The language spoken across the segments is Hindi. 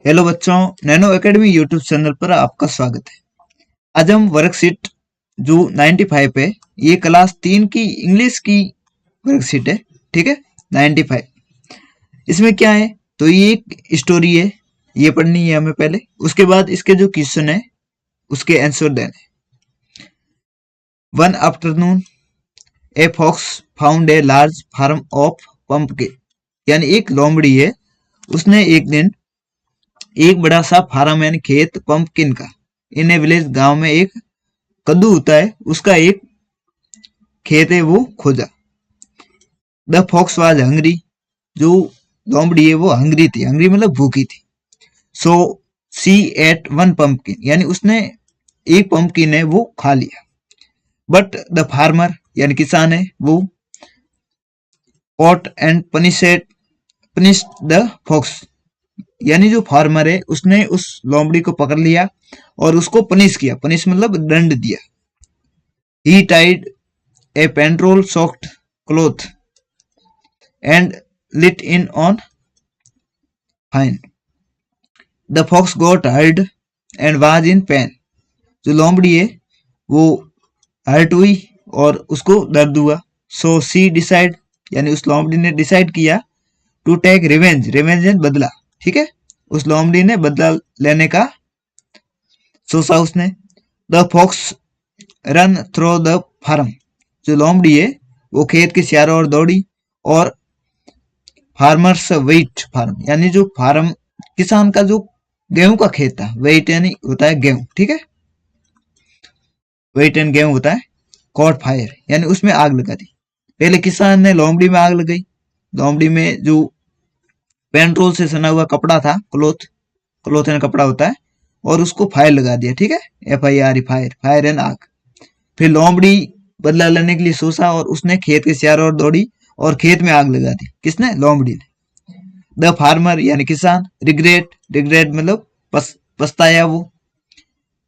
हेलो बच्चों, नैनो एकेडमी यूट्यूब चैनल पर आपका स्वागत है। आज हम वर्कशीट जो 95 है, ये क्लास 3 की इंग्लिश की वर्कशीट है। ठीक है, 95 इसमें क्या है, तो ये एक स्टोरी है, ये पढ़नी है हमें पहले। उसके बाद इसके जो क्वेश्चन है उसके आंसर देने। One afternoon a fox found a large farm of pumpkin, यानी एक लोमड़ी है, उसने एक दिन एक बड़ा सा फार्म यानी खेत पंपकिन का इन ए विलेज, गांव में एक कद्दू होता है उसका एक खेत है, वो खोजा। द फॉक्स वाज हंग्री, जो लोमड़ी है वो हंग्री थी, हंग्री मतलब भूखी थी। सो सी एट वन पंपकिन, यानी उसने एक पंपकिन है वो खा लिया। बट द फार्मर यानी किसान है वो caught and punished the fox, यानी जो फार्मर है उसने उस लोमड़ी को पकड़ लिया और उसको पनिश किया। पनिश मतलब दंड दिया। He tied a petrol soaked cloth and lit in on fire. The fox got hurt and was in pain. जो लोमड़ी है वो हर्ट हुई और उसको दर्द हुआ। सो सी डिसाइड, यानी उस लोमड़ी ने डिसाइड किया टू टेक रिवेंज, रिवेंज बदला। ठीक है, उस लोमड़ी ने बदला लेने का सोचा उसने। The fox run through the farm, जो लोमड़ी है वो खेत के चारों ओर दौड़ी और फार्मर्स वेट फार्म, यानी जो फार्म किसान का जो गेहूं का खेत था, वेट यानी होता है गेहूं। ठीक है, वेट एंड गेहूं होता है। कॉट फायर, यानी उसमें आग लगा दी। पहले किसान ने लोमड़ी में आग लगाई। लोमड़ी में जो पेट्रोल से सना हुआ कपड़ा था, क्लोथ, क्लोथ एंड कपड़ा होता है, और उसको फायर लगा दिया। ठीक है, FIRE, फायर, फायर एंड आग। फिर लोमड़ी बदला लेने के लिए सोचा और उसने खेत के चारों ओर दौड़ी और खेत में आग लगा दी। किसने? लोमड़ी ने। द फार्मर यानी किसान रिग्रेट, रिग्रेट मतलब पछताया वो।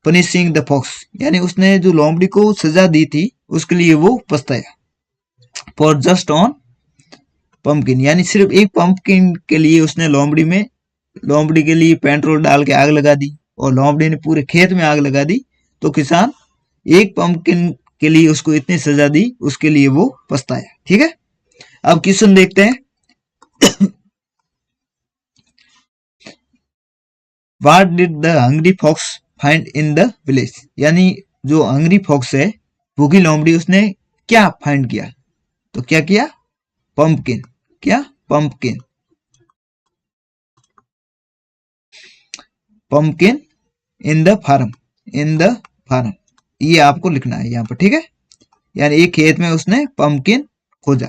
पनिशिंग द फॉक्स, यानी उसने जो लोमड़ी को सजा दी थी उसके लिए वो पछताया। फॉर जस्ट ऑन पंपकिन, यानी सिर्फ एक पंपकिन के लिए उसने लोमड़ी के लिए पेट्रोल डाल के आग लगा दी और लोमड़ी ने पूरे खेत में आग लगा दी। तो किसान एक पंपकिन के लिए उसको इतनी सजा दी, उसके लिए वो पछताया। ठीक है, अब क्वेश्चन देखते हैं। What did the hungry fox find in the village, यानी जो हंग्री फॉक्स है, भूखी लोमड़ी, उसने क्या फाइंड किया? तो क्या किया? पंपकिन। क्या? Pumpkin. Pumpkin in the farm, in the farm, ये आपको लिखना है यहाँ पर। ठीक है, यानी एक खेत में उसने पंपकिन खोजा।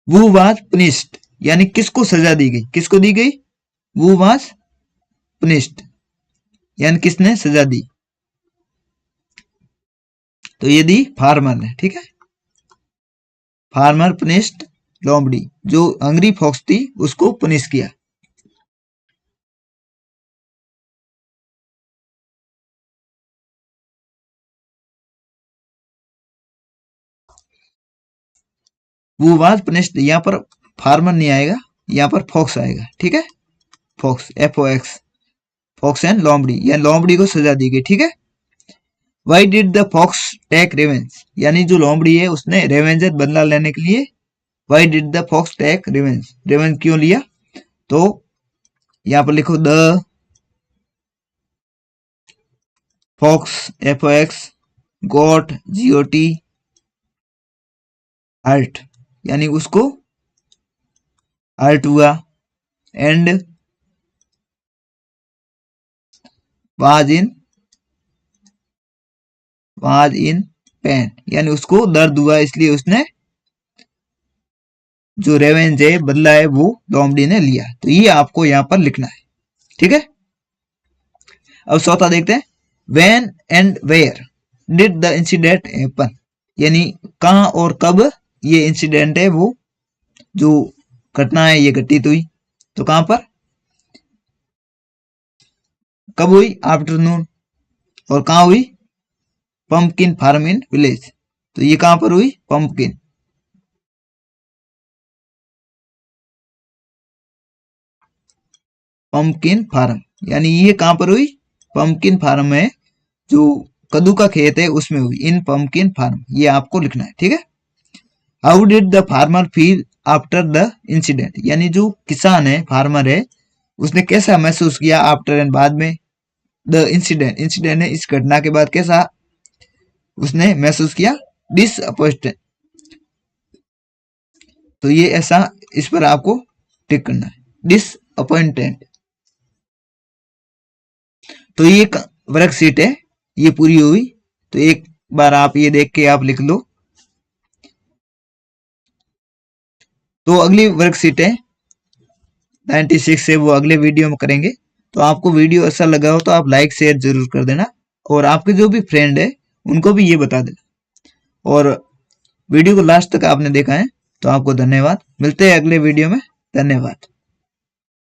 वो वाज पनिश्ड, यानी किसको सजा दी गई? किसको दी गई? वो वाज पनिश्ड, यानी किसने सजा दी? तो ये दी फार्मर ने। ठीक है, फार्मर पनिश्ड लोमड़ी, जो हंग्री फॉक्स थी उसको पनिश किया। वो वाज पनिश्ड, यहाँ पर फार्मर नहीं आएगा, यहाँ पर फॉक्स आएगा। ठीक है, फॉक्स, FOX, फॉक्स एंड लोमड़ी, या लोमड़ी को सजा दी गई। ठीक है, why did the fox take revenge, यानी जो लोमड़ी है उसने रिवेंज बदला लेने के लिए, why did the fox take revenge, revenge क्यों लिया? तो यहाँ पर लिखो the fox, FOX got, GOT hurt, यानी उसको हर्ट हुआ। एंड वाज इन पेन, यानी उसको दर्द हुआ, इसलिए उसने जो रेवेंज है, बदला है, वो लोमड़ी ने लिया। तो ये आपको यहाँ पर लिखना है। ठीक है, अब चौथा देखते हैं। When and where did the incident happen, यानी कहां और कब ये इंसिडेंट है, वो जो घटना है ये घटित हुई। तो कहां पर, कब हुई? आफ्टरनून। और कहां हुई? पंपकिन फार्म इन विलेज, तो ये कहां पर हुई? पंपकिन। पंपकिन फार्म, यानी ये कहां पर हुई? पंपकिन फार्म में, जो कद्दू का खेत है उसमें हुई, इन पंपकिन फार्म, ये आपको लिखना है, ठीक है। How did the farmer feel after the incident, यानी जो किसान है, फार्मर है, उसने कैसा महसूस किया आफ्टर एंड बाद में, द इंसिडेंट, इंसिडेंट है इस घटना के बाद कैसा उसने महसूस किया? डिसअपॉइंटेड। तो ये ऐसा, इस पर आपको टिक करना है, डिसअपॉइंटेड। तो ये एक वर्कशीट है, ये पूरी हुई। तो एक बार आप ये देख के आप लिख लो। तो अगली वर्कशीट है 96 से, वो अगले वीडियो में करेंगे। तो आपको वीडियो अच्छा लगा हो तो आप लाइक शेयर जरूर कर देना, और आपके जो भी फ्रेंड है उनको भी ये बता देना। और वीडियो को लास्ट तक आपने देखा है तो आपको धन्यवाद। मिलते हैं अगले वीडियो में। धन्यवाद।